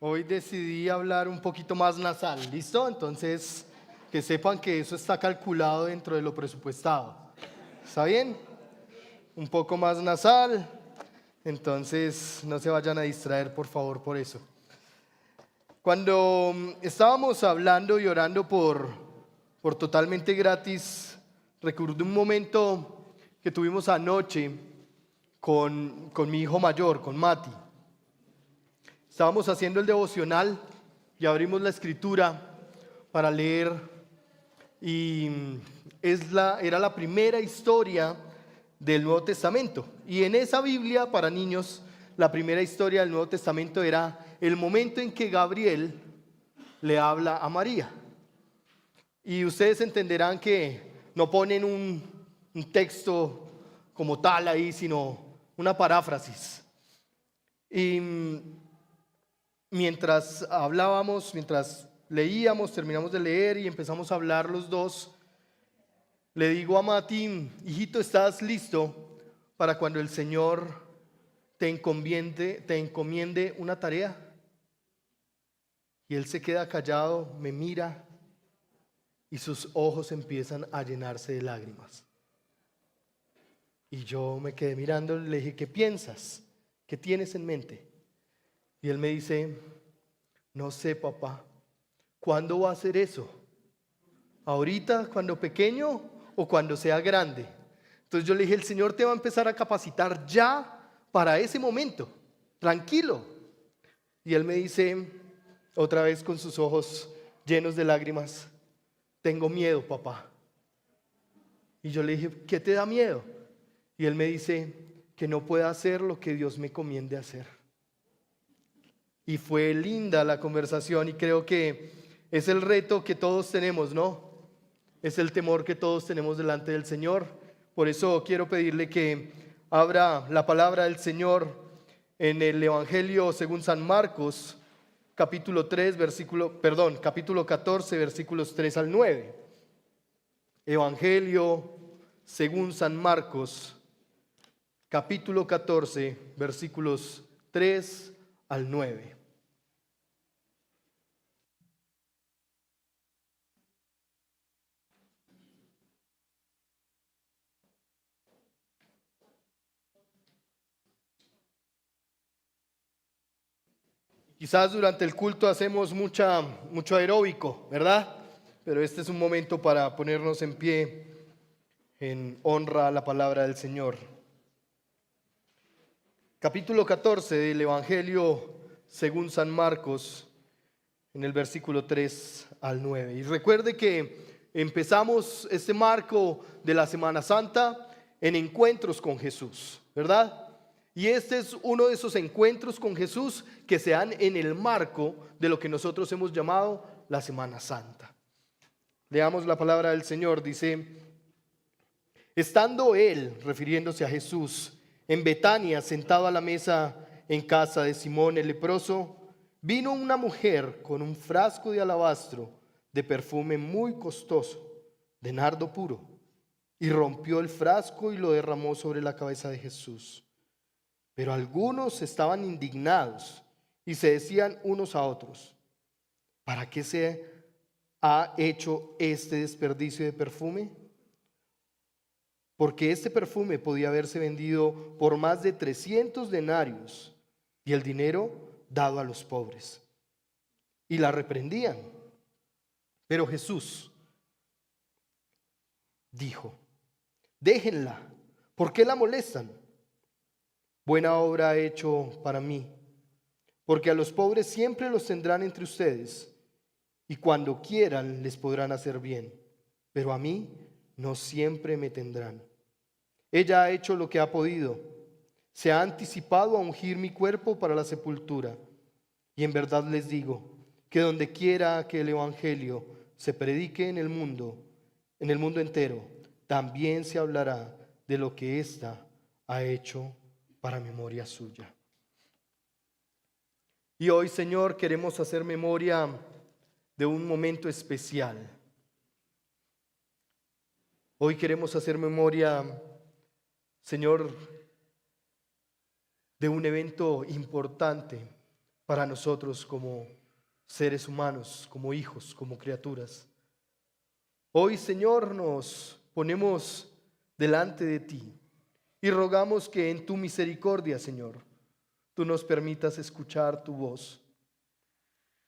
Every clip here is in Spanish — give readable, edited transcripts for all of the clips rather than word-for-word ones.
Hoy decidí hablar un poquito más nasal, ¿listo? Entonces, que sepan que eso está calculado dentro de lo presupuestado. ¿Está bien? Un poco más nasal, entonces no se vayan a distraer, por favor, por eso. Cuando estábamos hablando y orando por totalmente gratis, recordé un momento que tuvimos anoche con mi hijo mayor, con Mati. Estábamos haciendo el devocional y abrimos la escritura para leer y era la primera historia del Nuevo Testamento. Y en esa Biblia para niños, la primera historia del Nuevo Testamento era el momento en que Gabriel le habla a María. Y ustedes entenderán que no ponen un texto como tal ahí, sino una paráfrasis. Y mientras hablábamos, mientras leíamos, terminamos de leer y empezamos a hablar los dos, le digo a Mati: hijito, ¿estás listo para cuando el Señor te encomiende una tarea? Y él se queda callado, me mira y sus ojos empiezan a llenarse de lágrimas. Y yo me quedé mirando y le dije: ¿qué piensas? ¿Qué tienes en mente? Y él me dice: no sé, papá, ¿cuándo va a ser eso? ¿Ahorita, cuando pequeño o cuando sea grande? Entonces yo le dije: el Señor te va a empezar a capacitar ya para ese momento, tranquilo. Y él me dice, otra vez con sus ojos llenos de lágrimas: tengo miedo, papá. Y yo le dije: ¿qué te da miedo? Y él me dice que no pueda hacer lo que Dios me comiende hacer. Y fue linda la conversación y creo que es el reto que todos tenemos, ¿no? Es el temor que todos tenemos delante del Señor. Por eso quiero pedirle que abra la palabra del Señor en el Evangelio según San Marcos, capítulo 14, versículos 3 al 9. Evangelio según San Marcos, capítulo 14, versículos 3 al 9. Quizás durante el culto hacemos mucho aeróbico, ¿verdad? Pero este es un momento para ponernos en pie en honra a la palabra del Señor. Capítulo 14 del Evangelio según San Marcos, en el versículo 3 al 9. Y recuerde que empezamos este marco de la Semana Santa en encuentros con Jesús, ¿verdad? Y este es uno de esos encuentros con Jesús que se dan en el marco de lo que nosotros hemos llamado la Semana Santa. Leamos la palabra del Señor. Dice: estando él, refiriéndose a Jesús, en Betania, sentado a la mesa en casa de Simón el leproso, vino una mujer con un frasco de alabastro de perfume muy costoso, de nardo puro, y rompió el frasco y lo derramó sobre la cabeza de Jesús. Pero algunos estaban indignados y se decían unos a otros: ¿para qué se ha hecho este desperdicio de perfume? Porque este perfume podía haberse vendido por más de 300 denarios y el dinero dado a los pobres. Y la reprendían. Pero Jesús dijo: déjenla, ¿por qué la molestan? Buena obra ha hecho para mí, porque a los pobres siempre los tendrán entre ustedes, y cuando quieran les podrán hacer bien, pero a mí no siempre me tendrán. Ella ha hecho lo que ha podido, se ha anticipado a ungir mi cuerpo para la sepultura. Y en verdad les digo que donde quiera que el evangelio se predique en el mundo entero, también se hablará de lo que ésta ha hecho para memoria suya. Y hoy, Señor, queremos hacer memoria de un momento especial. Hoy queremos hacer memoria, Señor, de un evento importante para nosotros como seres humanos, como hijos, como criaturas. Hoy, Señor, nos ponemos delante de ti y rogamos que en tu misericordia, Señor, tú nos permitas escuchar tu voz.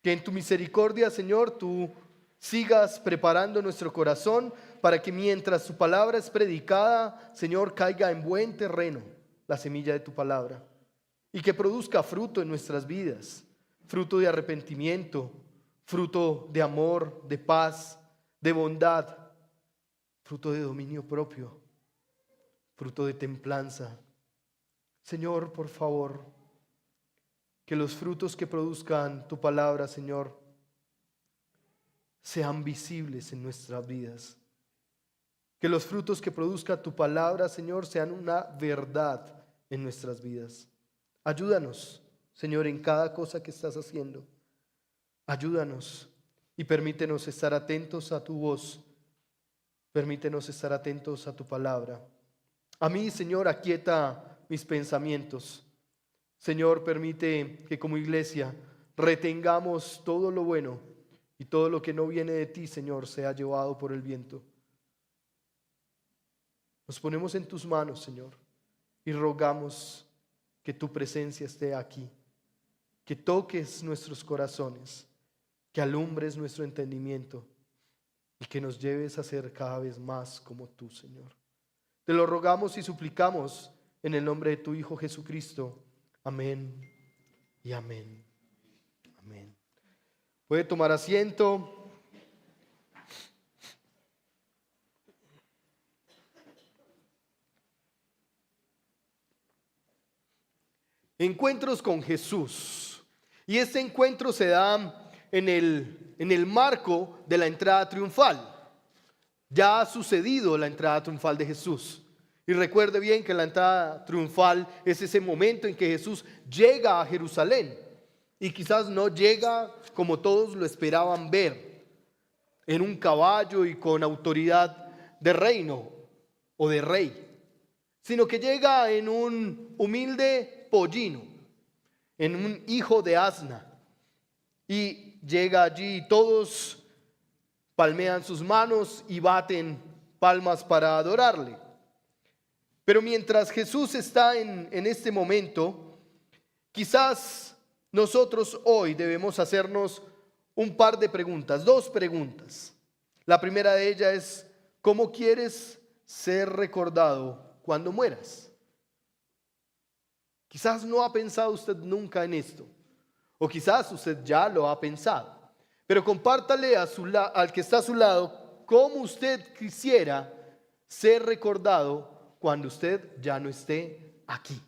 Que en tu misericordia, Señor, tú sigas preparando nuestro corazón para que mientras tu palabra es predicada, Señor, caiga en buen terreno la semilla de tu palabra y que produzca fruto en nuestras vidas, fruto de arrepentimiento, fruto de amor, de paz, de bondad, fruto de dominio propio, fruto de templanza. Señor, por favor, que los frutos que produzcan tu palabra, Señor, sean visibles en nuestras vidas. Que los frutos que produzca tu palabra, Señor, sean una verdad en nuestras vidas. Ayúdanos, Señor, en cada cosa que estás haciendo. Ayúdanos y permítenos estar atentos a tu voz. Permítenos estar atentos a tu palabra. A mí, Señor, aquieta mis pensamientos. Señor, permite que como iglesia retengamos todo lo bueno y todo lo que no viene de ti, Señor, sea llevado por el viento. Nos ponemos en tus manos, Señor, y rogamos que tu presencia esté aquí, que toques nuestros corazones, que alumbres nuestro entendimiento y que nos lleves a ser cada vez más como tú, Señor. Te lo rogamos y suplicamos en el nombre de tu Hijo Jesucristo. Amén y amén. Amén. Puede tomar asiento. Encuentros con Jesús. Y este encuentro se da en el marco de la entrada triunfal. Ya ha sucedido la entrada triunfal de Jesús. Y recuerde bien que la entrada triunfal es ese momento en que Jesús llega a Jerusalén. Y quizás no llega como todos lo esperaban ver, en un caballo y con autoridad de reino o de rey, sino que llega en un humilde pollino, en un hijo de asna. Y llega allí y todos palmean sus manos y baten palmas para adorarle. Pero mientras Jesús está en este momento, quizás nosotros hoy debemos hacernos un par de preguntas, dos preguntas. La primera de ellas es: ¿cómo quieres ser recordado cuando mueras? Quizás no ha pensado usted nunca en esto, o quizás usted ya lo ha pensado, pero compártale al que está a su lado cómo usted quisiera ser recordado cuando usted ya no esté aquí.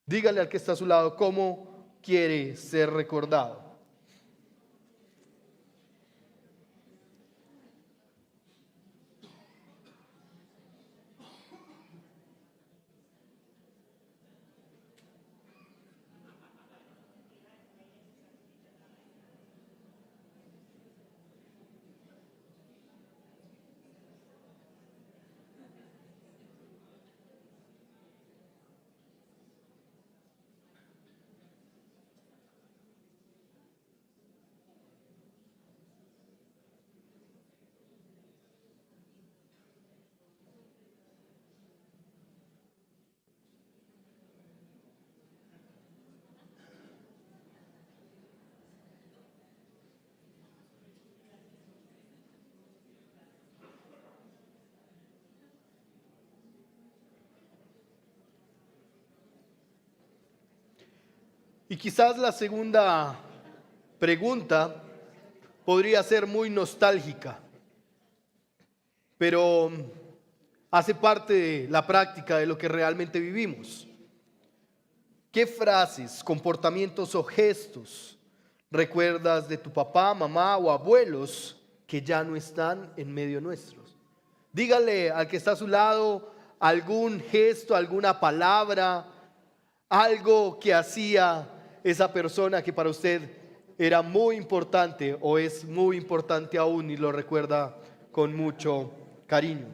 Dígale al que está a su lado cómo quiere ser recordado. Y quizás la segunda pregunta podría ser muy nostálgica, pero hace parte de la práctica de lo que realmente vivimos. ¿Qué frases, comportamientos o gestos recuerdas de tu papá, mamá o abuelos que ya no están en medio nuestros? Dígale al que está a su lado algún gesto, alguna palabra, algo que hacía esa persona que para usted era muy importante o es muy importante aún y lo recuerda con mucho cariño.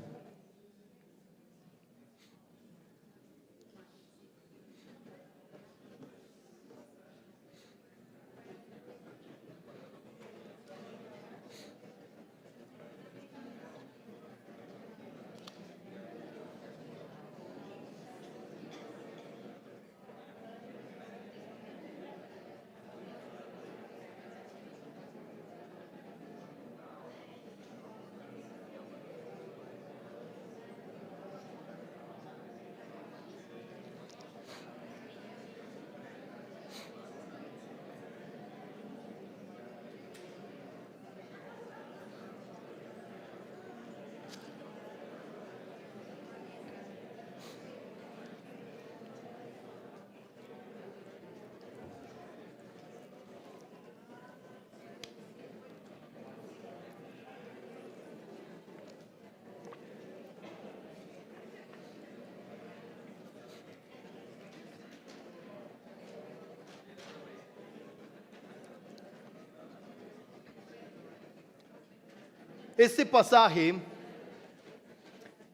este pasaje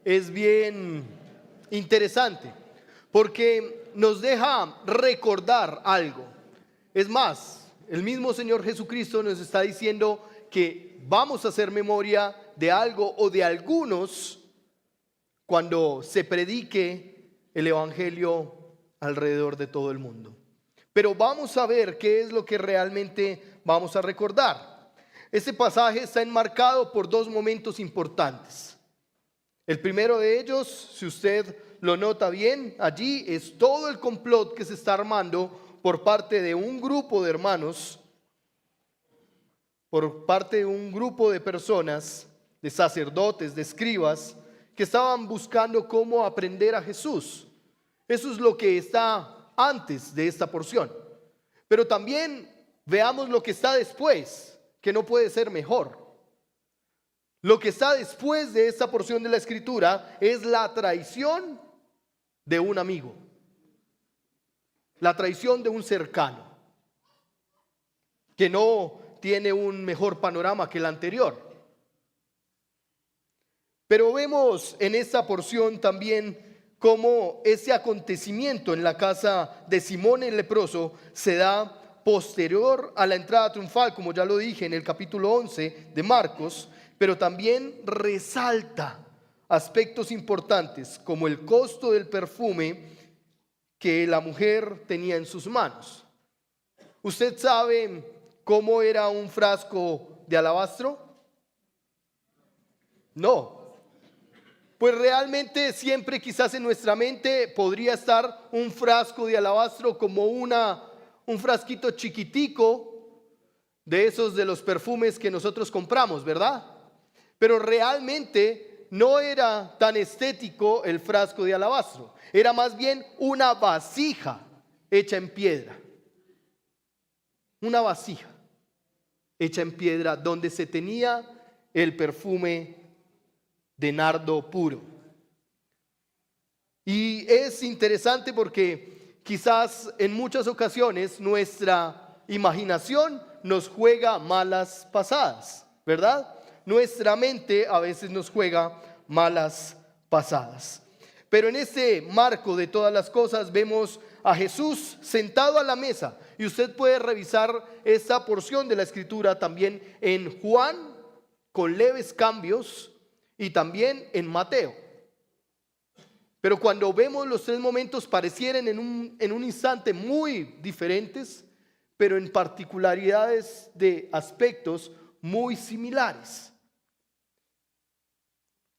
es bien interesante porque nos deja recordar algo. Es más, el mismo Señor Jesucristo nos está diciendo que vamos a hacer memoria de algo o de algunos cuando se predique el evangelio alrededor de todo el mundo. Pero vamos a ver qué es lo que realmente vamos a recordar. Este pasaje está enmarcado por dos momentos importantes. El primero de ellos, si usted lo nota bien, allí es todo el complot que se está armando por parte de un grupo de hermanos, por parte de un grupo de personas, de sacerdotes, de escribas, que estaban buscando cómo aprender a Jesús. Eso es lo que está antes de esta porción. Pero también veamos lo que está después, que no puede ser mejor. Lo que está después de esta porción de la Escritura es la traición de un amigo, la traición de un cercano, que no tiene un mejor panorama que el anterior. Pero vemos en esta porción también cómo ese acontecimiento en la casa de Simón el leproso se da posterior a la entrada triunfal, como ya lo dije en el capítulo 11 de Marcos, pero también resalta aspectos importantes como el costo del perfume que la mujer tenía en sus manos. ¿Usted sabe cómo era un frasco de alabastro? No. Pues realmente siempre quizás en nuestra mente podría estar un frasco de alabastro como un frasquito chiquitico de esos de los perfumes que nosotros compramos, ¿verdad? Pero realmente no era tan estético el frasco de alabastro. Era más bien una vasija hecha en piedra. Una vasija hecha en piedra donde se tenía el perfume de nardo puro. Y es interesante porque quizás en muchas ocasiones nuestra imaginación nos juega malas pasadas, ¿verdad? Nuestra mente a veces nos juega malas pasadas. Pero en este marco de todas las cosas vemos a Jesús sentado a la mesa. Y usted puede revisar esta porción de la Escritura también en Juan, con leves cambios, y también en Mateo. Pero cuando vemos los tres momentos parecieran en un instante muy diferentes, pero en particularidades de aspectos muy similares.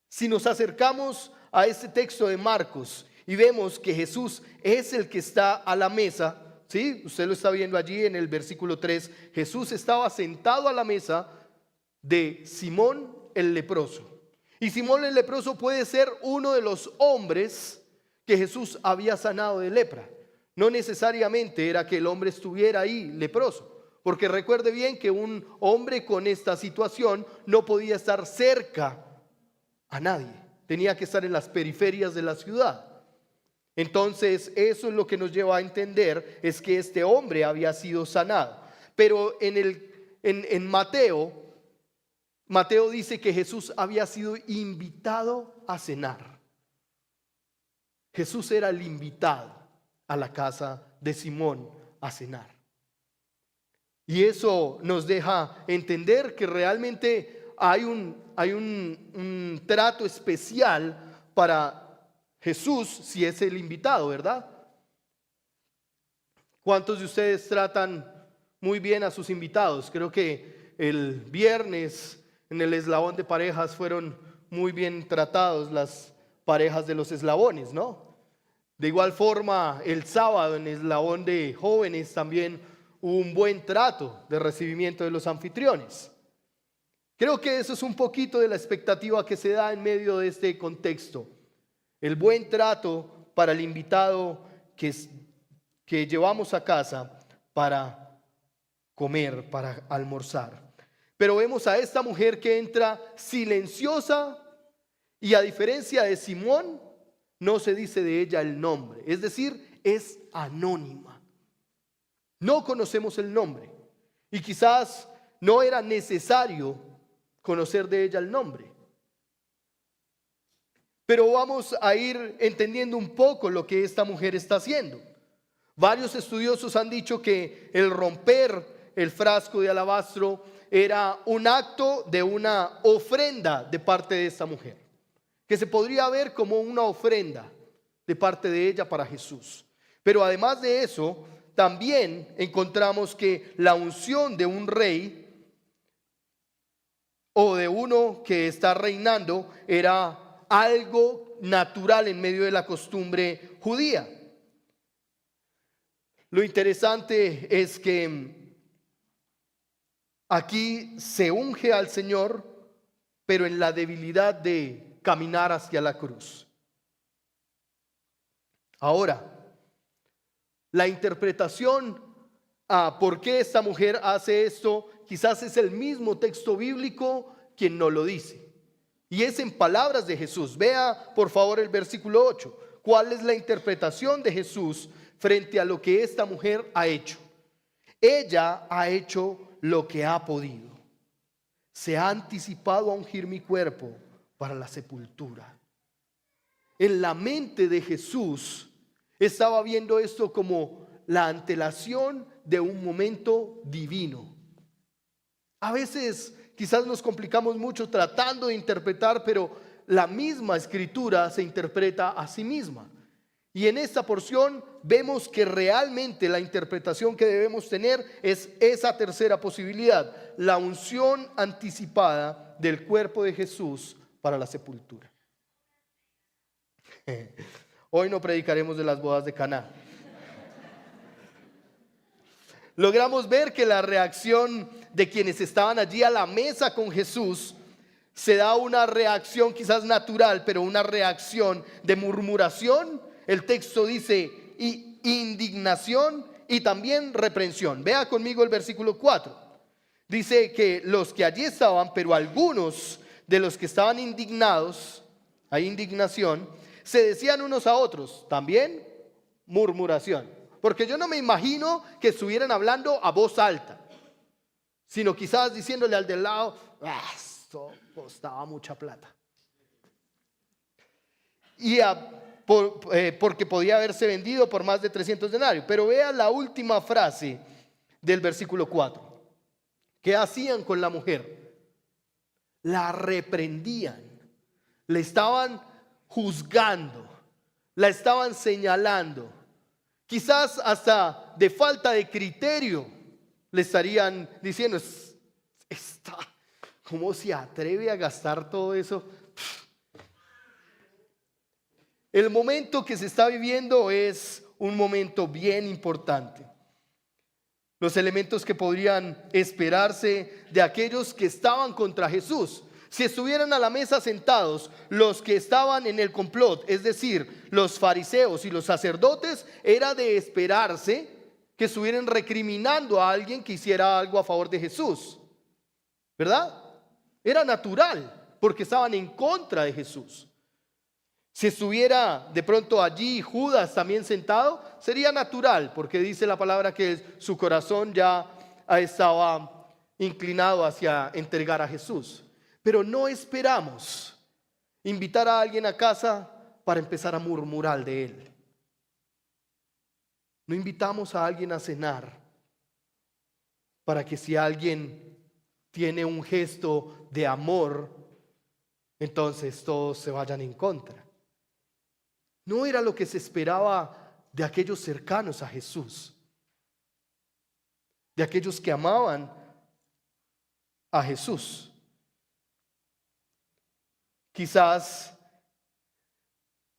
Si nos acercamos a este texto de Marcos y vemos que Jesús es el que está a la mesa, ¿sí? Usted lo está viendo allí en el versículo 3. Jesús estaba sentado a la mesa de Simón el leproso. Y Simón el leproso puede ser uno de los hombres que Jesús había sanado de lepra. No necesariamente era que el hombre estuviera ahí leproso, porque recuerde bien que un hombre con esta situación no podía estar cerca a nadie, tenía que estar en las periferias de la ciudad. Entonces eso es lo que nos lleva a entender, es que este hombre había sido sanado. Pero en Mateo dice que Jesús había sido invitado a cenar. Jesús era el invitado a la casa de Simón a cenar. Y eso nos deja entender que realmente hay un trato especial para Jesús si es el invitado, ¿verdad? ¿Cuántos de ustedes tratan muy bien a sus invitados? Creo que el viernes en el eslabón de parejas fueron muy bien tratados las parejas de los eslabones, ¿no? De igual forma, el sábado en el eslabón de jóvenes también hubo un buen trato de recibimiento de los anfitriones. Creo que eso es un poquito de la expectativa que se da en medio de este contexto. El buen trato para el invitado que llevamos a casa para comer, para almorzar. Pero vemos a esta mujer que entra silenciosa y a diferencia de Simón, no se dice de ella el nombre. Es decir, es anónima. No conocemos el nombre. Y quizás no era necesario conocer de ella el nombre. Pero vamos a ir entendiendo un poco lo que esta mujer está haciendo. Varios estudiosos han dicho que el romper el frasco de alabastro era un acto de una ofrenda de parte de esta mujer, que se podría ver como una ofrenda de parte de ella para Jesús. Pero además de eso, también encontramos que la unción de un rey o de uno que está reinando era algo natural en medio de la costumbre judía. Lo interesante es que aquí se unge al Señor, pero en la debilidad de caminar hacia la cruz. Ahora, la interpretación a por qué esta mujer hace esto, quizás es el mismo texto bíblico quien nos lo dice. Y es en palabras de Jesús. Vea por favor el versículo 8. ¿Cuál es la interpretación de Jesús frente a lo que esta mujer ha hecho? Ella ha hecho lo que ha podido. Se ha anticipado a ungir mi cuerpo para la sepultura. En la mente de Jesús estaba viendo esto como la antelación de un momento divino. A veces quizás nos complicamos mucho tratando de interpretar, pero la misma escritura se interpreta a sí misma. Y en esta porción vemos que realmente la interpretación que debemos tener es esa tercera posibilidad, la unción anticipada del cuerpo de Jesús para la sepultura. Hoy no predicaremos de las bodas de Caná. Logramos ver que la reacción de quienes estaban allí a la mesa con Jesús se da una reacción quizás natural, pero una reacción de murmuración. El texto dice indignación y también reprensión. Vea conmigo el versículo 4. Dice que los que allí estaban, pero algunos de los que estaban indignados, hay indignación, se decían unos a otros, también murmuración. Porque yo no me imagino que estuvieran hablando a voz alta, sino quizás diciéndole al del lado, esto costaba mucha plata. Y porque podía haberse vendido por más de 300 denarios. Pero vea la última frase del versículo 4. ¿Qué hacían con la mujer? La reprendían, le estaban juzgando, la estaban señalando. Quizás hasta de falta de criterio le estarían diciendo, ¿cómo se atreve a gastar todo eso? El momento que se está viviendo es un momento bien importante. Los elementos que podrían esperarse de aquellos que estaban contra Jesús. Si estuvieran a la mesa sentados los que estaban en el complot, es decir, los fariseos y los sacerdotes, era de esperarse que estuvieran recriminando a alguien que hiciera algo a favor de Jesús, ¿verdad? Era natural porque estaban en contra de Jesús. Si estuviera de pronto allí Judas también sentado, sería natural porque dice la palabra que su corazón ya estaba inclinado hacia entregar a Jesús. Pero no esperamos invitar a alguien a casa para empezar a murmurar de él. No invitamos a alguien a cenar para que si alguien tiene un gesto de amor, entonces todos se vayan en contra. No era lo que se esperaba de aquellos cercanos a Jesús, de aquellos que amaban a Jesús. Quizás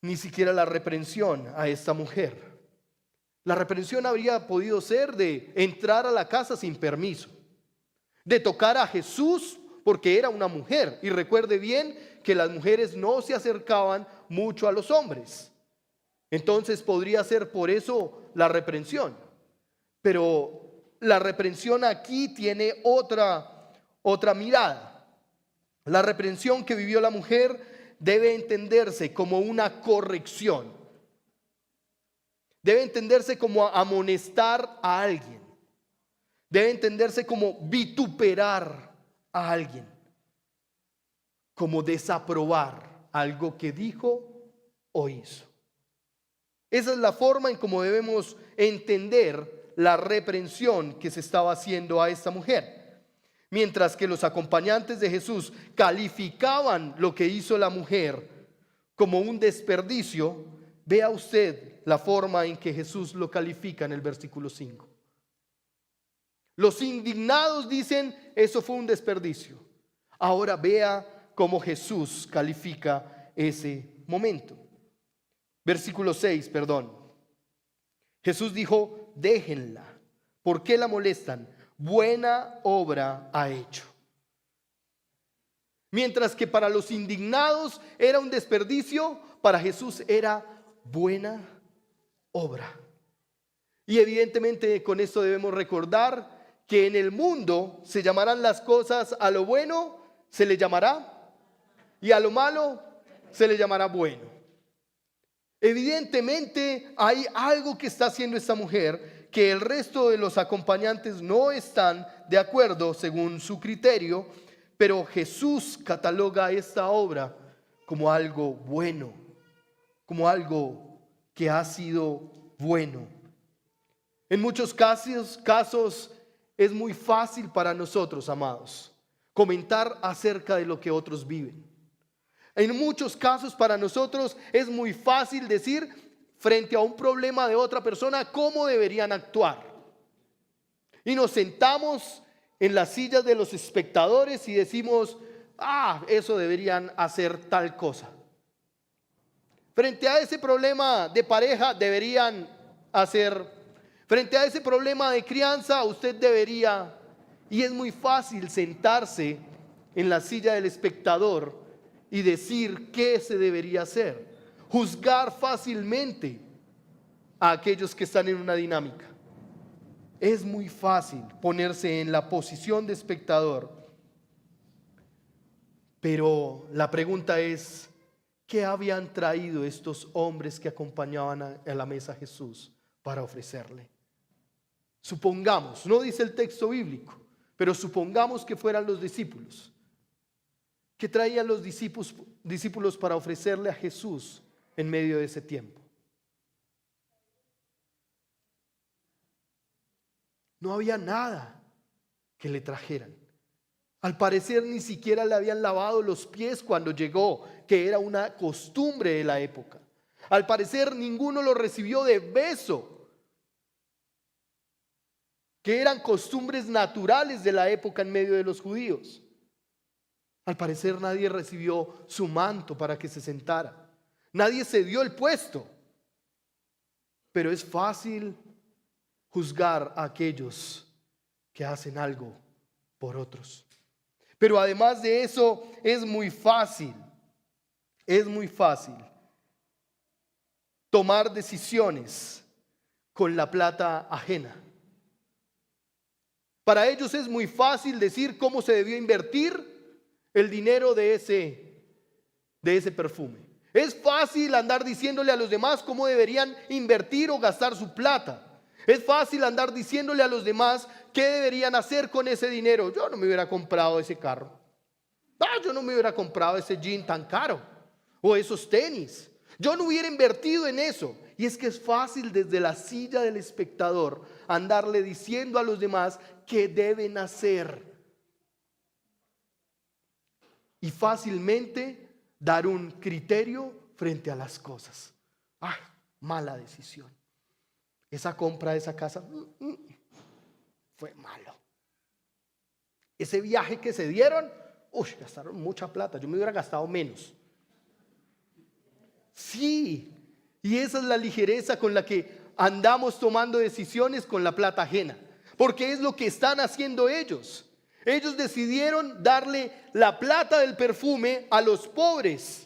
ni siquiera la reprensión a esta mujer. La reprensión habría podido ser de entrar a la casa sin permiso, de tocar a Jesús porque era una mujer. Y recuerde bien que las mujeres no se acercaban mucho a los hombres. Entonces podría ser por eso la reprensión. Pero la reprensión aquí tiene otra mirada. La reprensión que vivió la mujer debe entenderse como una corrección. Debe entenderse como amonestar a alguien. Debe entenderse como vituperar a alguien. como desaprobar algo que dijo o hizo. Esa es la forma en cómo debemos entender la reprensión que se estaba haciendo a esta mujer. Mientras que los acompañantes de Jesús calificaban lo que hizo la mujer como un desperdicio, vea usted la forma en que Jesús lo califica en el versículo 5. Los indignados dicen, eso fue un desperdicio. Ahora vea cómo Jesús califica ese momento. Versículo 6, perdón. Jesús dijo, déjenla. ¿Por qué la molestan? Buena obra ha hecho. Mientras que para los indignados era un desperdicio, para Jesús era buena obra. Y evidentemente con esto debemos recordar que en el mundo se llamarán las cosas, a lo bueno se le llamará y a lo malo se le llamará bueno. Evidentemente hay algo que está haciendo esta mujer que el resto de los acompañantes no están de acuerdo según su criterio, pero Jesús cataloga esta obra como algo bueno, como algo que ha sido bueno. En muchos casos es muy fácil para nosotros, amados, comentar acerca de lo que otros viven. En muchos casos para nosotros es muy fácil decir frente a un problema de otra persona cómo deberían actuar. Y nos sentamos en las sillas de los espectadores y decimos, eso deberían hacer tal cosa. Frente a ese problema de pareja deberían hacer, frente a ese problema de crianza usted debería. Y es muy fácil sentarse en la silla del espectador y decir qué se debería hacer, juzgar fácilmente a aquellos que están en una dinámica. Es muy fácil ponerse en la posición de espectador, pero la pregunta es, ¿qué habían traído estos hombres que acompañaban a la mesa a Jesús para ofrecerle? Supongamos, no dice el texto bíblico, pero supongamos que fueran los discípulos. ¿Qué traían los discípulos para ofrecerle a Jesús en medio de ese tiempo? No había nada que le trajeran. Al parecer ni siquiera le habían lavado los pies cuando llegó, que era una costumbre de la época. Al parecer ninguno lo recibió de beso, que eran costumbres naturales de la época en medio de los judíos. Al parecer nadie recibió su manto para que se sentara. Nadie se dio el puesto. Pero es fácil juzgar a aquellos que hacen algo por otros. Pero además de eso, es muy fácil tomar decisiones con la plata ajena. Para ellos es muy fácil decir cómo se debió invertir el dinero de ese perfume. Es fácil andar diciéndole a los demás cómo deberían invertir o gastar su plata. Es fácil andar diciéndole a los demás qué deberían hacer con ese dinero. Yo no me hubiera comprado ese carro. Yo no me hubiera comprado ese jean tan caro o esos tenis. Yo no hubiera invertido en eso. Y es que es fácil desde la silla del espectador andarle diciendo a los demás qué deben hacer. Y fácilmente dar un criterio frente a las cosas. Mala decisión. Esa compra de esa casa fue malo. Ese viaje que se dieron, gastaron mucha plata. Yo me hubiera gastado menos. Sí, y esa es la ligereza con la que andamos tomando decisiones con la plata ajena. Porque es lo que están haciendo ellos. Ellos decidieron darle la plata del perfume a los pobres.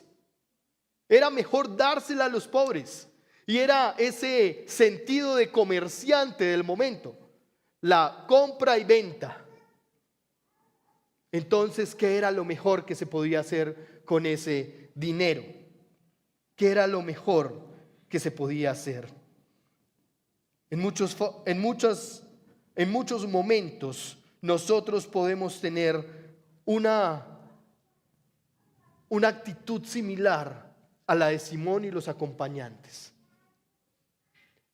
Era mejor dársela a los pobres. Y era ese sentido de comerciante del momento. La compra y venta. Entonces, ¿qué era lo mejor que se podía hacer con ese dinero? ¿Qué era lo mejor que se podía hacer? En muchos momentos nosotros podemos tener una una actitud similar a la de Simón y los acompañantes.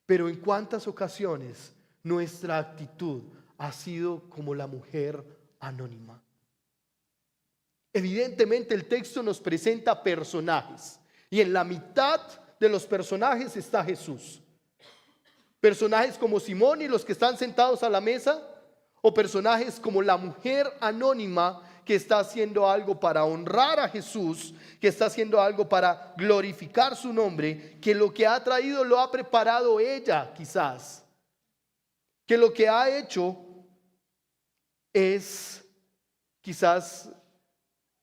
Pero en cuántas ocasiones nuestra actitud ha sido como la mujer anónima. Evidentemente el texto nos presenta personajes y en la mitad de los personajes está Jesús. Personajes como Simón y los que están sentados a la mesa, o personajes como la mujer anónima que está haciendo algo para honrar a Jesús, que está haciendo algo para glorificar su nombre, que lo que ha traído lo ha preparado ella quizás, que lo que ha hecho es quizás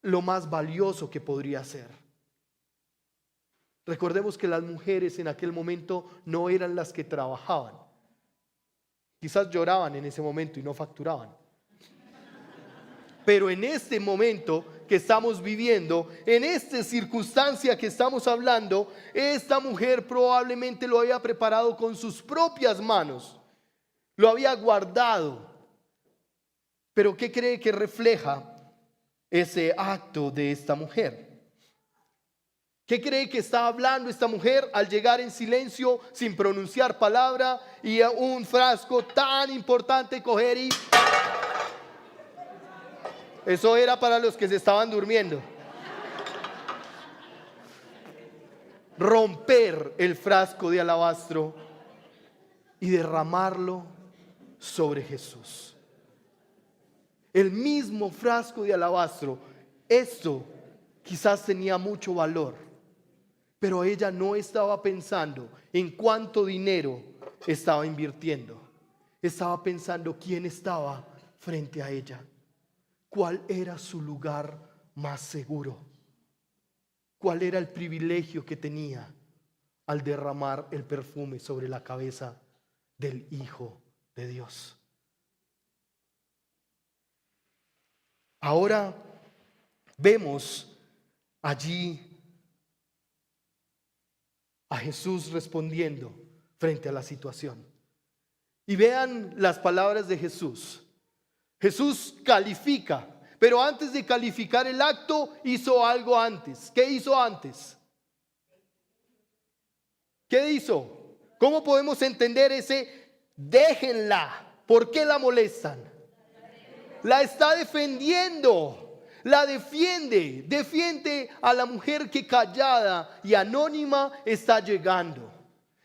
lo más valioso que podría ser. Recordemos que las mujeres en aquel momento no eran las que trabajaban. Quizás lloraban en ese momento y no facturaban. Pero en este momento que estamos viviendo, en esta circunstancia que estamos hablando, esta mujer probablemente lo había preparado con sus propias manos. Lo había guardado. Pero ¿qué cree que refleja ese acto de esta mujer? ¿Qué cree que está hablando esta mujer al llegar en silencio, sin pronunciar palabra, y a un frasco tan importante coger y... Eso era para los que se estaban durmiendo. Romper el frasco de alabastro y derramarlo sobre Jesús. El mismo frasco de alabastro, esto quizás tenía mucho valor, pero ella no estaba pensando en cuánto dinero estaba invirtiendo. Estaba pensando quién estaba frente a ella. ¿Cuál era su lugar más seguro? ¿Cuál era el privilegio que tenía al derramar el perfume sobre la cabeza del Hijo de Dios? Ahora vemos allí a Jesús respondiendo frente a la situación. Y vean las palabras de Jesús. Jesús califica, pero antes de calificar el acto hizo algo antes. ¿Qué hizo antes? ¿Qué hizo? ¿Cómo podemos entender ese déjenla? ¿Por qué la molestan? La está defendiendo, la defiende a la mujer que callada y anónima está llegando.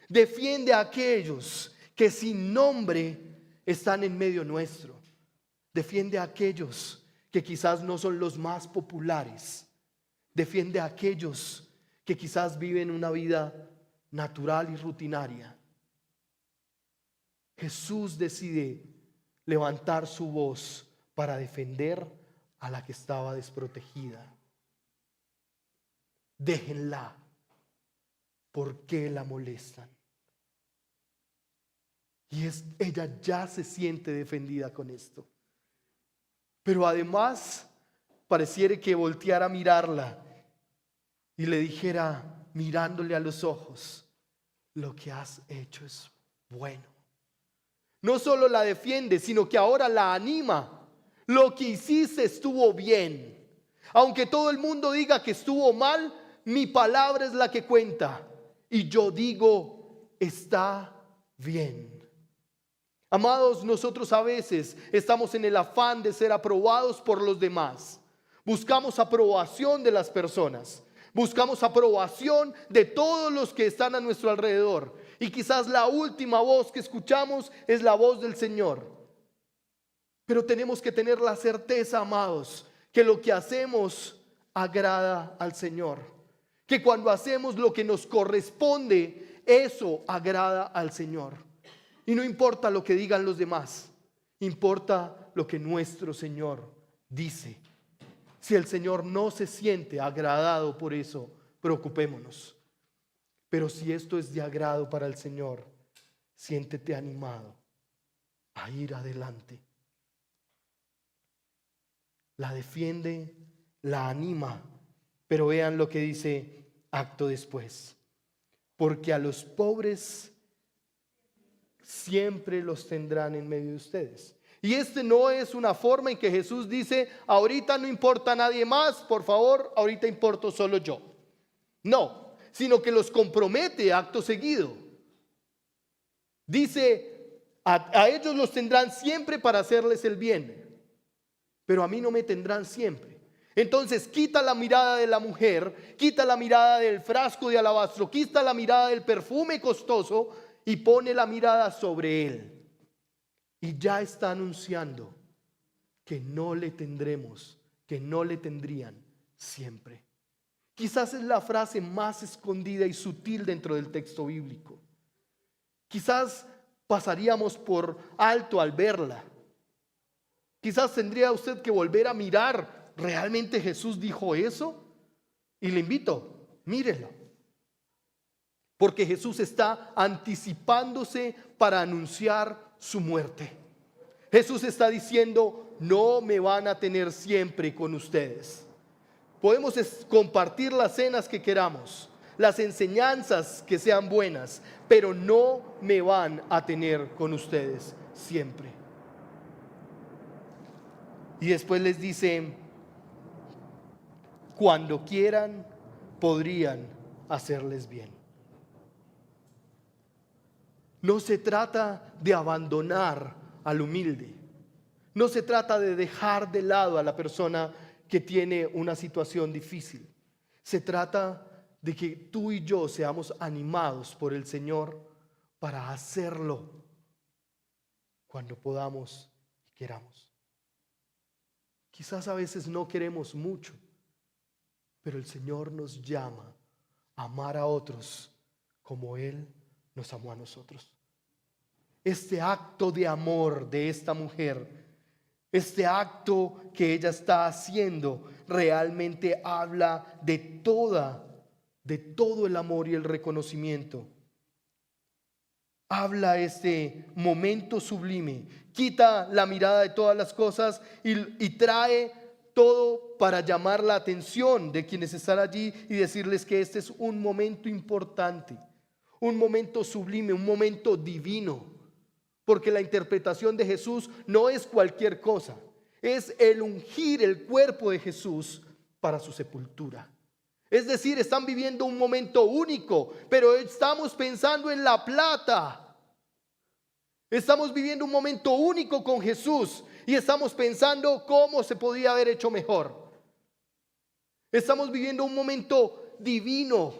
Defiende a aquellos que sin nombre están en medio nuestro. Defiende a aquellos que quizás no son los más populares. Defiende a aquellos que quizás viven una vida natural y rutinaria. Jesús decide levantar su voz para defender a la que estaba desprotegida. Déjenla. ¿Por qué la molestan? Y ella ya se siente defendida con esto. Pero además pareciera que volteara a mirarla y le dijera, mirándole a los ojos, lo que has hecho es bueno. No solo la defiende, sino que ahora la anima. Lo que hiciste estuvo bien. Aunque todo el mundo diga que estuvo mal, mi palabra es la que cuenta. Y yo digo, está bien. Amados, nosotros a veces estamos en el afán de ser aprobados por los demás. Buscamos aprobación de las personas. Buscamos aprobación de todos los que están a nuestro alrededor. Y quizás la última voz que escuchamos es la voz del Señor. Pero tenemos que tener la certeza, amados, que lo que hacemos agrada al Señor. Que cuando hacemos lo que nos corresponde, eso agrada al Señor. Y no importa lo que digan los demás, importa lo que nuestro Señor dice. Si el Señor no se siente agradado por eso, preocupémonos. Pero si esto es de agrado para el Señor, siéntete animado a ir adelante. La defiende, la anima, pero vean lo que dice acto después. Porque a los pobres siempre los tendrán en medio de ustedes. Y este no es una forma en que Jesús dice, ahorita no importa nadie más, por favor, ahorita importo solo yo. No, sino que los compromete acto seguido. Dice, a ellos los tendrán siempre para hacerles el bien, pero a mí no me tendrán siempre. Entonces quita la mirada de la mujer, quita la mirada del frasco de alabastro, quita la mirada del perfume costoso y pone la mirada sobre él. Y ya está anunciando que no le tendremos, que no le tendrían siempre. Quizás es la frase más escondida y sutil dentro del texto bíblico. Quizás pasaríamos por alto al verla. Quizás tendría usted que volver a mirar, ¿realmente Jesús dijo eso? Y le invito, mírelo. Porque Jesús está anticipándose para anunciar su muerte. Jesús está diciendo, no me van a tener siempre con ustedes. Podemos compartir las cenas que queramos, las enseñanzas que sean buenas, pero no me van a tener con ustedes siempre. Y después les dice, cuando quieran, podrían hacerles bien. No se trata de abandonar al humilde. No se trata de dejar de lado a la persona que tiene una situación difícil. Se trata de que tú y yo seamos animados por el Señor para hacerlo cuando podamos y queramos. Quizás a veces no queremos mucho, pero el Señor nos llama a amar a otros como Él nos amó a nosotros. Este acto de amor de esta mujer, este acto que ella está haciendo, realmente habla de todo el amor y el reconocimiento. Habla este momento sublime, quita la mirada de todas las cosas y trae todo para llamar la atención de quienes están allí y decirles que este es un momento importante, un momento sublime, un momento divino, porque la interpretación de Jesús no es cualquier cosa, es el ungir el cuerpo de Jesús para su sepultura. Es decir, están viviendo un momento único, pero estamos pensando en la plata. Estamos viviendo un momento único con Jesús y estamos pensando cómo se podía haber hecho mejor. Estamos viviendo un momento divino.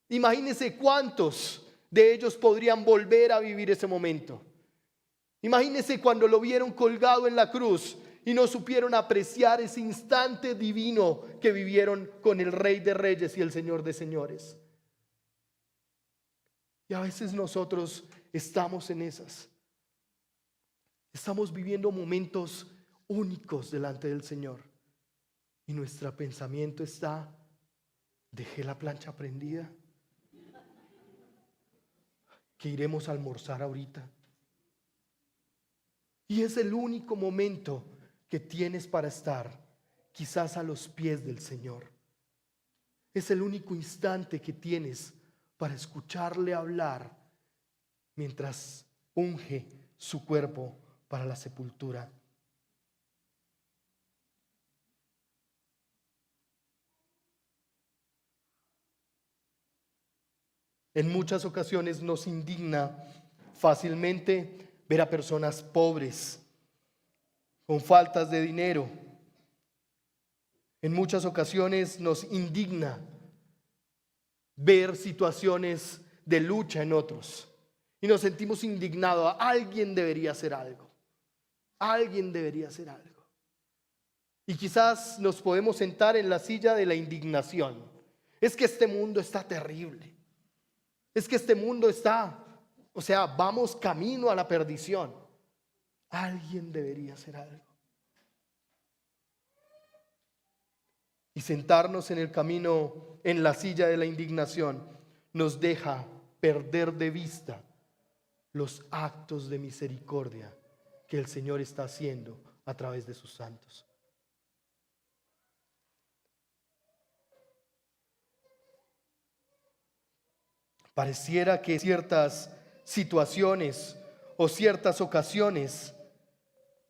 Imagínense cuántos de ellos podrían volver a vivir ese momento. Imagínense cuando lo vieron colgado en la cruz y no supieron apreciar ese instante divino que vivieron con el Rey de Reyes y el Señor de Señores. Y a veces nosotros estamos en esas. Estamos viviendo momentos únicos delante del Señor. Y nuestro pensamiento está, dejé la plancha prendida, que iremos a almorzar ahorita. Y es el único momento que tienes para estar quizás a los pies del Señor. Es el único instante que tienes para escucharle hablar mientras unge su cuerpo para la sepultura. En muchas ocasiones nos indigna fácilmente ver a personas pobres, con faltas de dinero. En muchas ocasiones nos indigna ver situaciones de lucha en otros. Y nos sentimos indignados. Alguien debería hacer algo. Alguien debería hacer algo. Y quizás nos podemos sentar en la silla de la indignación. Es que este mundo está terrible. Es que este mundo está, vamos camino a la perdición. Alguien debería hacer algo. Y sentarnos en el camino, en la silla de la indignación, nos deja perder de vista los actos de misericordia que el Señor está haciendo a través de sus santos. Pareciera que ciertas situaciones o ciertas ocasiones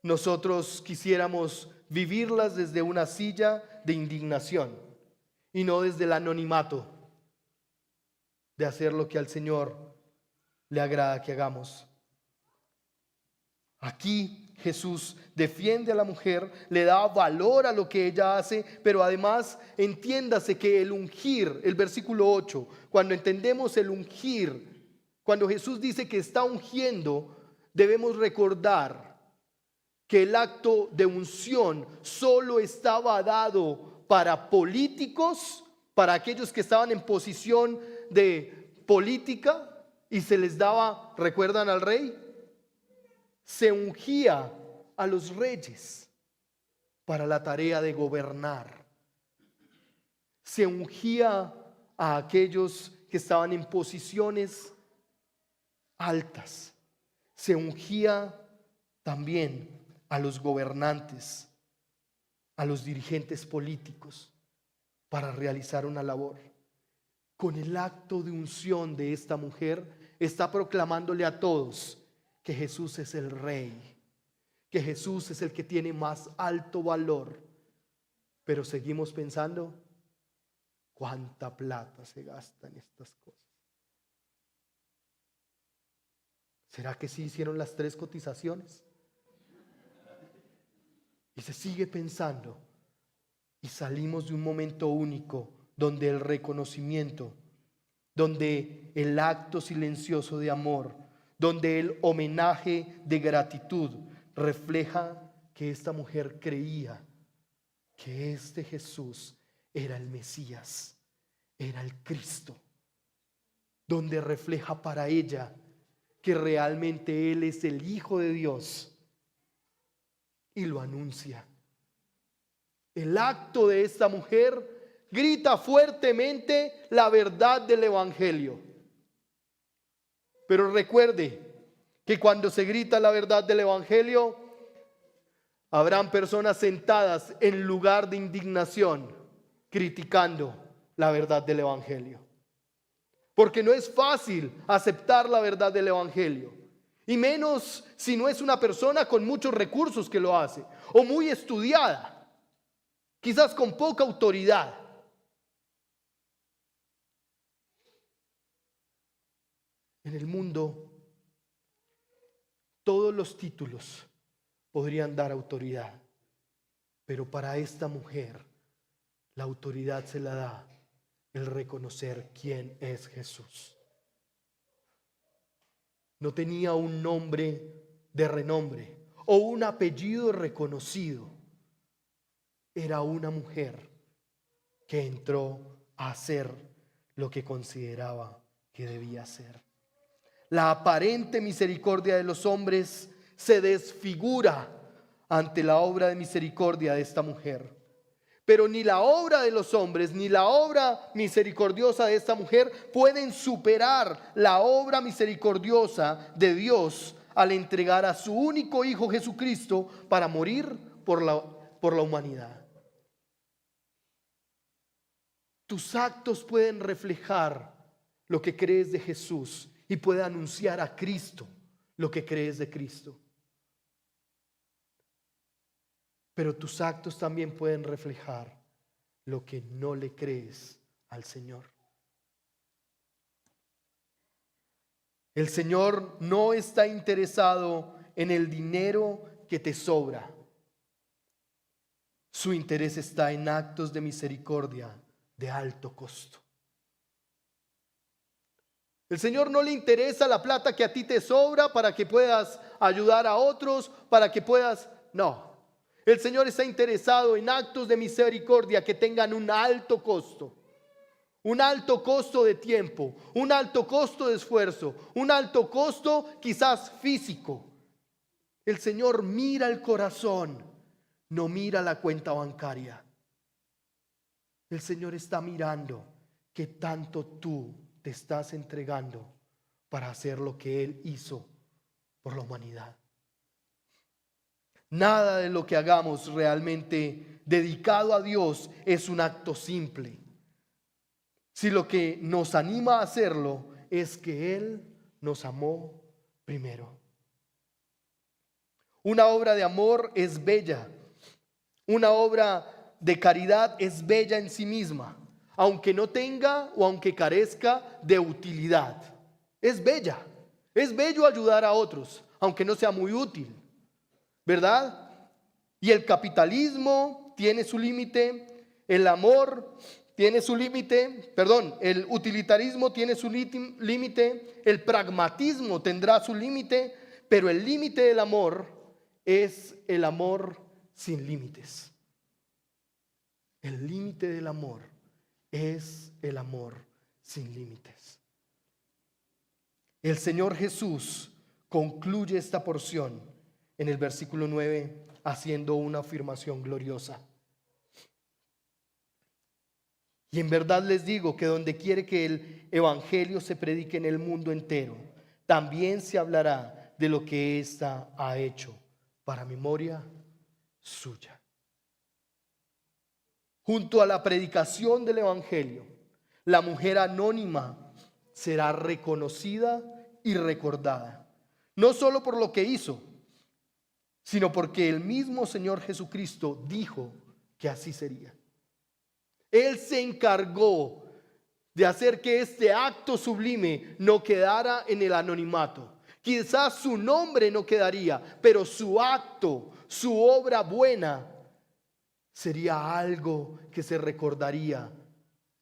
nosotros quisiéramos vivirlas desde una silla de indignación y no desde el anonimato de hacer lo que al Señor le agrada que hagamos. Aquí Jesús defiende a la mujer, le da valor a lo que ella hace, pero además entiéndase que el ungir, el versículo 8, cuando entendemos el ungir, cuando Jesús dice que está ungiendo, debemos recordar que el acto de unción solo estaba dado para políticos, para aquellos que estaban en posición de política, y se les daba, ¿recuerdan al rey? Se ungía a los reyes para la tarea de gobernar. Se ungía a aquellos que estaban en posiciones altas. Se ungía también a los gobernantes, a los dirigentes políticos para realizar una labor. Con el acto de unción de esta mujer está proclamándole a todos que Jesús es el Rey, que Jesús es el que tiene más alto valor. Pero seguimos pensando, ¿cuánta plata se gasta en estas cosas? ¿Será que sí hicieron las 3 cotizaciones? Y se sigue pensando, y salimos de un momento único donde el reconocimiento, donde el acto silencioso de amor, donde el homenaje de gratitud refleja que esta mujer creía que este Jesús era el Mesías, era el Cristo, donde refleja para ella que realmente Él es el Hijo de Dios y lo anuncia. El acto de esta mujer grita fuertemente la verdad del Evangelio. Pero recuerde que cuando se grita la verdad del Evangelio, habrán personas sentadas en lugar de indignación, criticando la verdad del Evangelio. Porque no es fácil aceptar la verdad del Evangelio. Y menos si no es una persona con muchos recursos que lo hace, o muy estudiada, quizás con poca autoridad. En el mundo, todos los títulos podrían dar autoridad, pero para esta mujer la autoridad se la da el reconocer quién es Jesús. No tenía un nombre de renombre o un apellido reconocido. Era una mujer que entró a hacer lo que consideraba que debía hacer. La aparente misericordia de los hombres se desfigura ante la obra de misericordia de esta mujer. Pero ni la obra de los hombres ni la obra misericordiosa de esta mujer pueden superar la obra misericordiosa de Dios al entregar a su único Hijo Jesucristo para morir por la humanidad. Tus actos pueden reflejar lo que crees de Jesús y puede anunciar a Cristo lo que crees de Cristo. Pero tus actos también pueden reflejar lo que no le crees al Señor. El Señor no está interesado en el dinero que te sobra. Su interés está en actos de misericordia de alto costo. El Señor no le interesa la plata que a ti te sobra para que puedas ayudar a otros, para que puedas... No. El Señor está interesado en actos de misericordia que tengan un alto costo de tiempo, un alto costo de esfuerzo, un alto costo quizás físico. El Señor mira el corazón, no mira la cuenta bancaria. El Señor está mirando qué tanto tú te estás entregando para hacer lo que Él hizo por la humanidad. Nada de lo que hagamos realmente dedicado a Dios es un acto simple. Si lo que nos anima a hacerlo es que Él nos amó primero. Una obra de amor es bella. Una obra de caridad es bella en sí misma, aunque no tenga o aunque carezca de utilidad. Es bella. Es bello ayudar a otros, aunque no sea muy útil, ¿verdad? Y el capitalismo tiene su límite, el amor tiene su límite, perdón, el utilitarismo tiene su límite, el pragmatismo tendrá su límite, pero el límite del amor es el amor sin límites. El límite del amor es el amor sin límites. El Señor Jesús concluye esta porción en el versículo 9 haciendo una afirmación gloriosa. Y en verdad les digo que donde quiere que el evangelio se predique en el mundo entero, también se hablará de lo que ésta ha hecho para memoria suya. Junto a la predicación del evangelio, la mujer anónima será reconocida y recordada, no solo por lo que hizo, sino porque el mismo Señor Jesucristo dijo que así sería. Él se encargó de hacer que este acto sublime no quedara en el anonimato. Quizás su nombre no quedaría, pero su acto, su obra buena, sería algo que se recordaría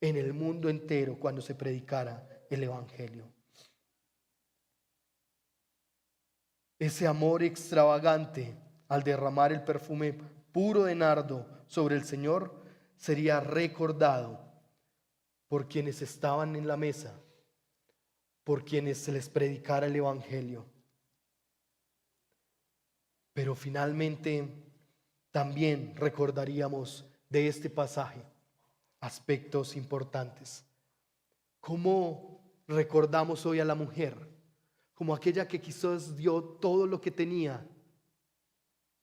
en el mundo entero cuando se predicara el evangelio. Ese amor extravagante al derramar el perfume puro de nardo sobre el Señor sería recordado por quienes estaban en la mesa, por quienes se les predicara el evangelio. Pero finalmente también recordaríamos de este pasaje aspectos importantes. ¿Cómo recordamos hoy a la mujer? Como aquella que quizás dio todo lo que tenía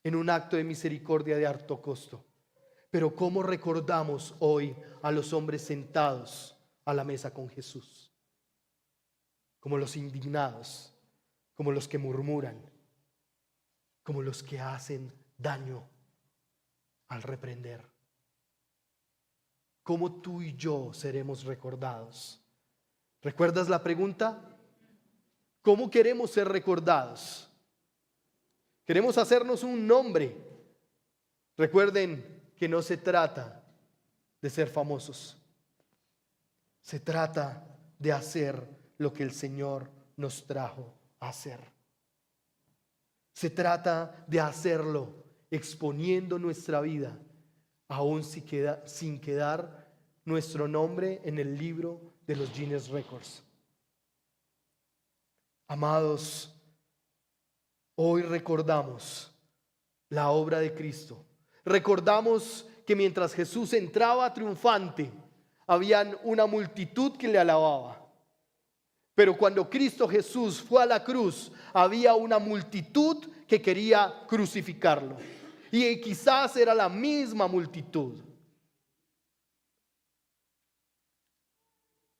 en un acto de misericordia de alto costo. Pero ¿cómo recordamos hoy a los hombres sentados a la mesa con Jesús? Como los indignados, como los que murmuran, como los que hacen daño al reprender. ¿Cómo tú y yo seremos recordados? ¿Recuerdas la pregunta? ¿Cómo queremos ser recordados? Queremos hacernos un nombre. Recuerden que no se trata de ser famosos. Se trata de hacer lo que el Señor nos trajo a hacer. Se trata de hacerlo exponiendo nuestra vida, aún sin quedar nuestro nombre en el libro de los Guinness Records. Amados, hoy recordamos la obra de Cristo. Recordamos que mientras Jesús entraba triunfante, habían una multitud que le alababa. Pero cuando Cristo Jesús fue a la cruz, había una multitud que quería crucificarlo. Y quizás era la misma multitud.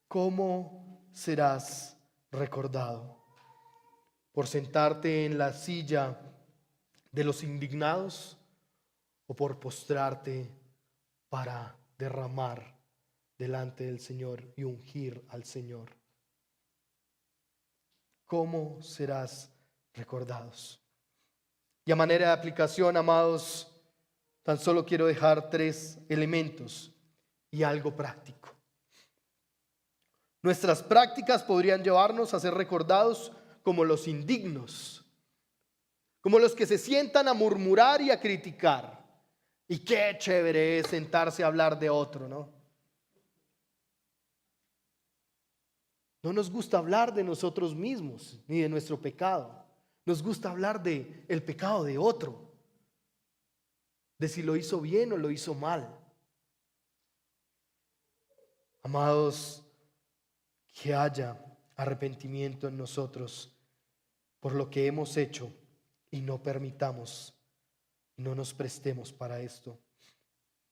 ¿Cómo serás recordado? ¿Por sentarte en la silla de los indignados o por postrarte para derramar delante del Señor y ungir al Señor? ¿Cómo serás recordados? Y a manera de aplicación, amados, tan solo quiero dejar 3 elementos y algo práctico. Nuestras prácticas podrían llevarnos a ser recordados como los indignos, como los que se sientan a murmurar y a criticar. Y qué chévere es sentarse a hablar de otro, ¿no? No nos gusta hablar de nosotros mismos ni de nuestro pecado. Nos gusta hablar de el pecado de otro, de si lo hizo bien o lo hizo mal. Amados, que haya arrepentimiento en nosotros por lo que hemos hecho y no permitamos y no nos prestemos para esto.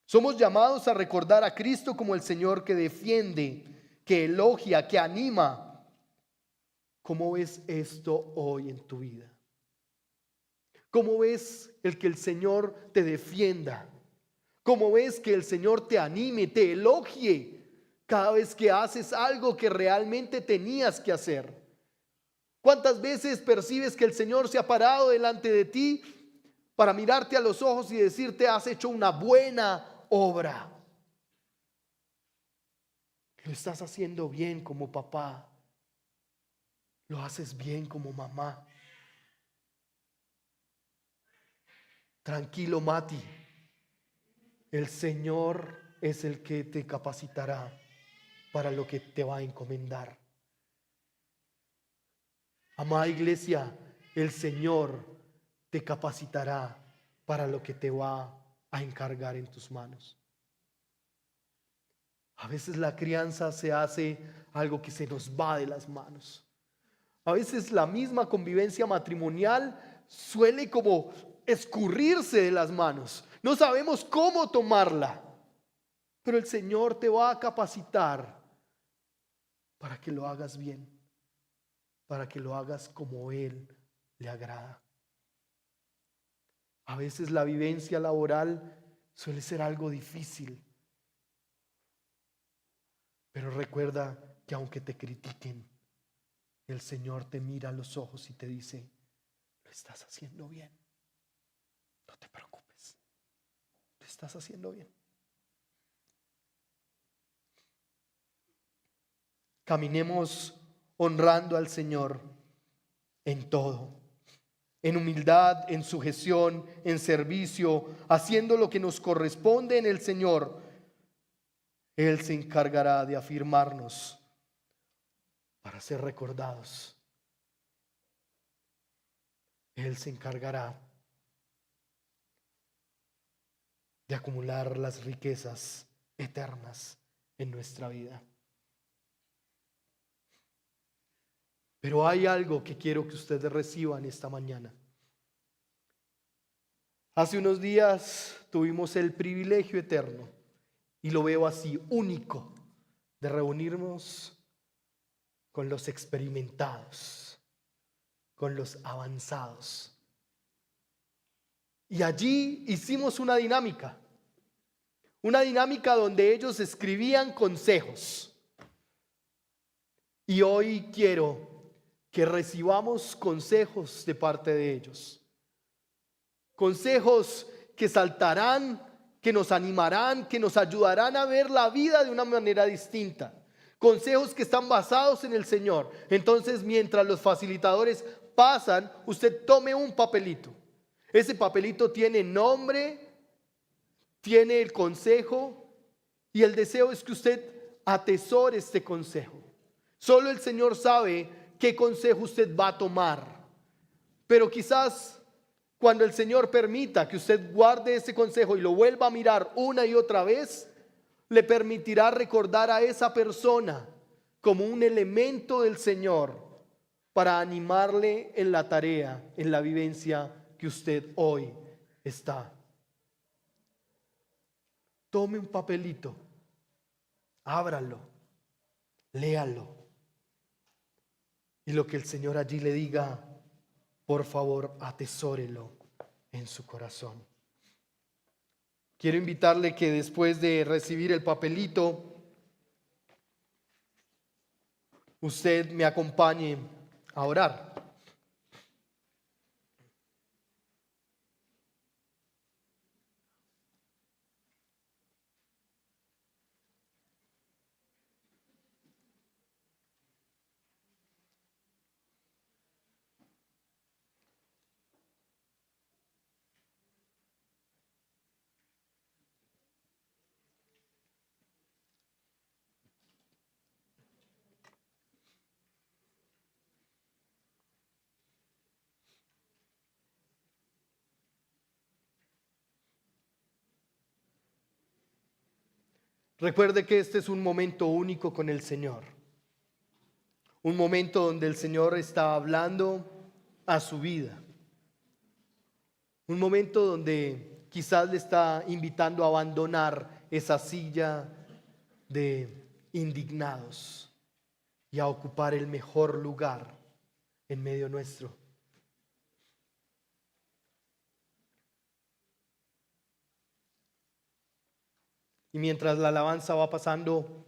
Somos llamados a recordar a Cristo como el Señor que defiende, que elogia, que anima. ¿Cómo ves esto hoy en tu vida? ¿Cómo ves el que el Señor te defienda? ¿Cómo ves que el Señor te anime, te elogie cada vez que haces algo que realmente tenías que hacer? ¿Cuántas veces percibes que el Señor se ha parado delante de ti para mirarte a los ojos y decirte: has hecho una buena obra? Lo estás haciendo bien como papá. Lo haces bien como mamá. Tranquilo, Mati. El Señor es el que te capacitará para lo que te va a encomendar. Amada iglesia, el Señor te capacitará para lo que te va a encargar en tus manos. A veces la crianza se hace algo que se nos va de las manos. A veces la misma convivencia matrimonial suele como escurrirse de las manos. No sabemos cómo tomarla, pero el Señor te va a capacitar para que lo hagas bien, para que lo hagas como Él le agrada. A veces la vivencia laboral suele ser algo difícil, pero recuerda que aunque te critiquen, el Señor te mira a los ojos y te dice: lo estás haciendo bien, no te preocupes, lo estás haciendo bien. Caminemos honrando al Señor en todo, en humildad, en sujeción, en servicio, haciendo lo que nos corresponde en el Señor. Él se encargará de afirmarnos para ser recordados. Él se encargará de acumular las riquezas eternas en nuestra vida. Pero hay algo que quiero que ustedes reciban esta mañana. Hace unos días tuvimos el privilegio eterno, y lo veo así, único, de reunirnos con los experimentados, con los avanzados. Y allí hicimos una dinámica donde ellos escribían consejos. Y hoy quiero que recibamos consejos de parte de ellos. Consejos que saltarán, que nos animarán, que nos ayudarán a ver la vida de una manera distinta. Consejos que están basados en el Señor. Entonces, mientras los facilitadores pasan, usted tome un papelito. Ese papelito tiene nombre, tiene el consejo, y el deseo es que usted atesore este consejo. Solo el Señor sabe qué consejo usted va a tomar. Pero quizás cuando el Señor permita que usted guarde ese consejo y lo vuelva a mirar una y otra vez, le permitirá recordar a esa persona como un elemento del Señor para animarle en la tarea, en la vivencia que usted hoy está. Tome un papelito, ábralo, léalo, y lo que el Señor allí le diga, por favor, atesórelo en su corazón. Quiero invitarle que después de recibir el papelito, usted me acompañe a orar. Recuerde que este es un momento único con el Señor. Un momento donde el Señor está hablando a su vida. Un momento donde quizás le está invitando a abandonar esa silla de indignados y a ocupar el mejor lugar en medio nuestro. Y mientras la alabanza va pasando,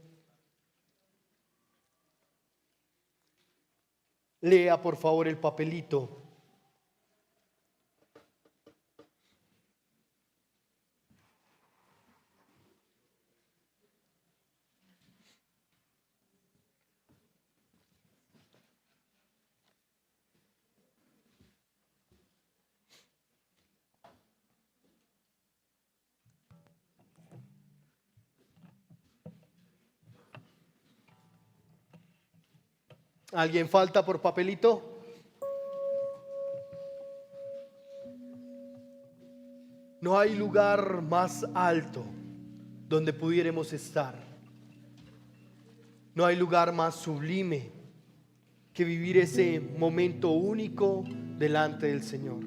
lea por favor el papelito. ¿Alguien falta por papelito? No hay lugar más alto donde pudiéramos estar. No hay lugar más sublime que vivir ese momento único delante del Señor.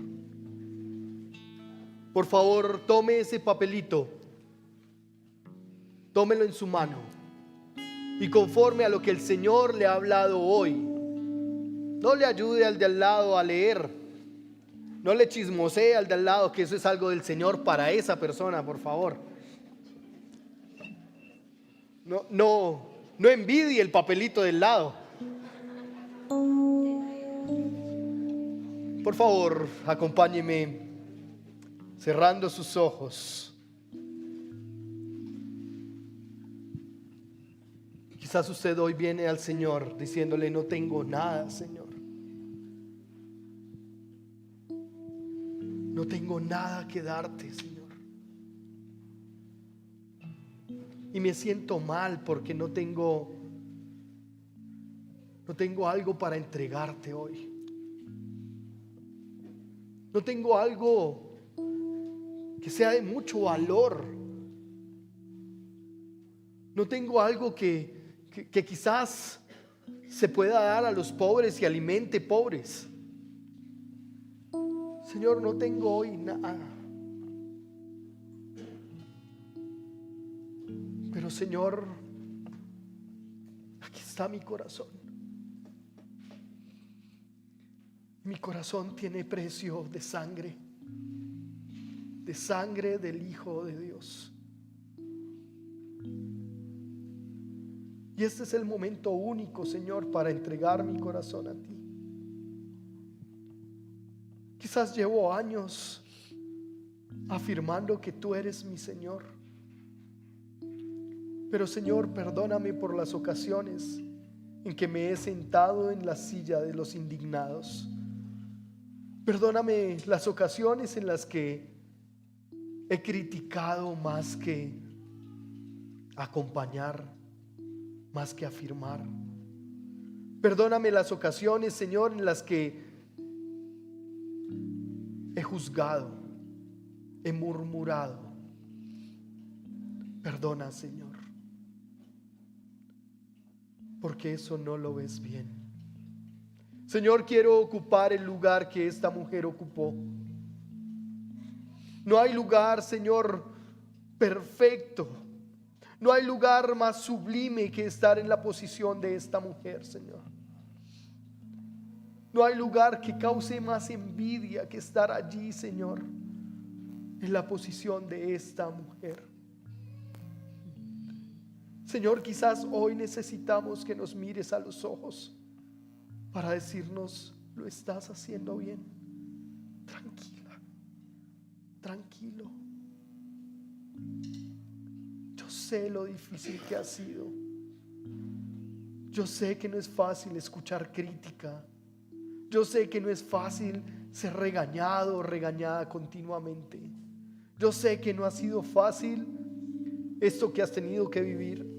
Por favor, tome ese papelito, tómelo en su mano y conforme a lo que el Señor le ha hablado hoy, no le ayude al de al lado a leer, no le chismosee al de al lado que eso es algo del Señor para esa persona, por favor. No envidie el papelito del lado. Por favor, acompáñeme cerrando sus ojos. Quizás usted hoy viene al Señor diciéndole: no tengo nada, Señor. No tengo nada que darte, Señor. Y me siento mal porque no tengo algo para entregarte hoy. No tengo algo que sea de mucho valor. No tengo algo que quizás se pueda dar a los pobres y alimente pobres. Señor, no tengo hoy nada. Pero Señor, aquí está mi corazón. Mi corazón tiene precio de sangre del Hijo de Dios. Y este es el momento único, Señor, para entregar mi corazón a ti. Quizás llevo años afirmando que tú eres mi Señor. Pero Señor, perdóname por las ocasiones en que me he sentado en la silla de los indignados. Perdóname las ocasiones en las que he criticado más que acompañar, más que afirmar. Perdóname las ocasiones, Señor, en las que he juzgado, he murmurado. Perdona, Señor, porque eso no lo ves bien. Señor, quiero ocupar el lugar que esta mujer ocupó. No hay lugar, Señor, perfecto. No hay lugar más sublime que estar en la posición de esta mujer, Señor. No hay lugar que cause más envidia que estar allí, Señor, en la posición de esta mujer. Señor, quizás hoy necesitamos que nos mires a los ojos para decirnos: lo estás haciendo bien. Tranquila, tranquilo. Yo sé lo difícil que ha sido. Yo sé que no es fácil escuchar crítica. Yo sé que no es fácil ser regañado o regañada continuamente. Yo sé que no ha sido fácil esto que has tenido que vivir.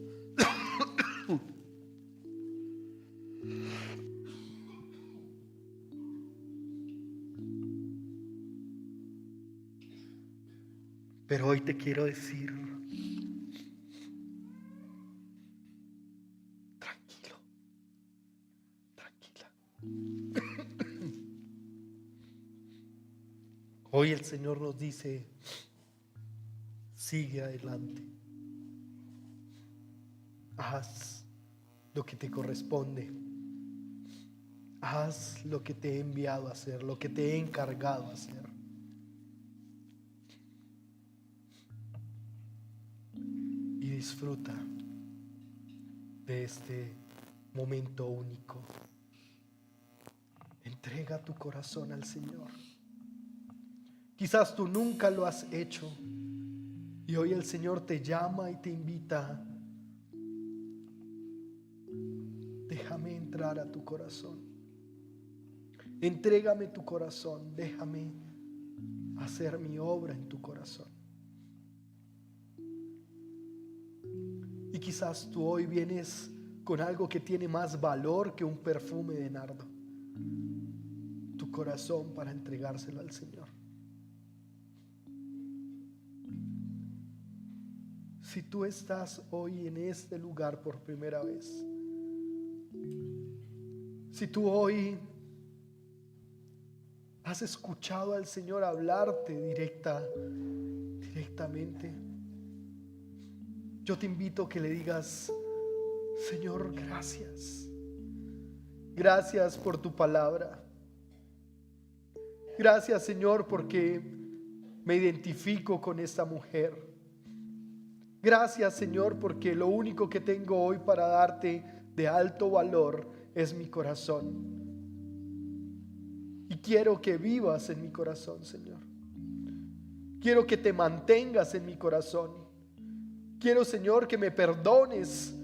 Pero hoy te quiero decir: tranquilo, tranquila. Hoy el Señor nos dice: sigue adelante. Haz lo que te corresponde. Haz lo que te he enviado a hacer, lo que te he encargado a hacer. disfruta de este momento único. Entrega tu corazón al Señor. Quizás tú nunca lo has hecho y hoy el Señor te llama y te invita. Déjame entrar a tu corazón. Entrégame tu corazón. Déjame hacer mi obra en tu corazón. Y quizás tú hoy vienes con algo que tiene más valor que un perfume de nardo. Tu corazón para entregárselo al Señor. Si tú estás hoy en este lugar por primera vez, si tú hoy has escuchado al Señor hablarte directamente, yo te invito a que le digas: Señor, gracias. Gracias por tu palabra. Gracias, Señor, porque me identifico con esta mujer. Gracias, Señor, porque lo único que tengo hoy para darte de alto valor es mi corazón. Y quiero que vivas en mi corazón, Señor. Quiero que te mantengas en mi corazón. Quiero, Señor, que me perdones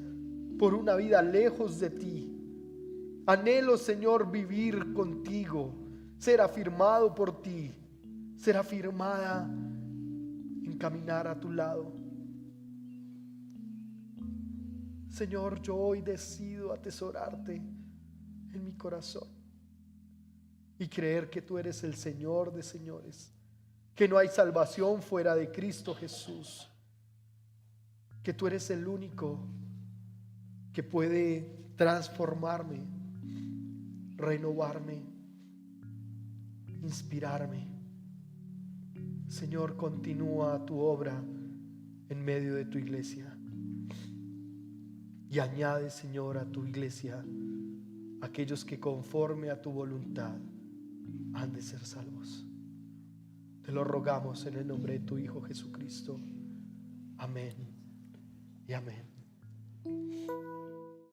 por una vida lejos de ti. Anhelo, Señor, vivir contigo, ser afirmado por ti, ser afirmada en caminar a tu lado. Señor, yo hoy decido atesorarte en mi corazón y creer que tú eres el Señor de señores, que no hay salvación fuera de Cristo Jesús, que tú eres el único que puede transformarme, renovarme, inspirarme. Señor, continúa tu obra en medio de tu iglesia. Y añade, Señor, a tu iglesia aquellos que conforme a tu voluntad han de ser salvos. Te lo rogamos en el nombre de tu Hijo Jesucristo. Amén y amén.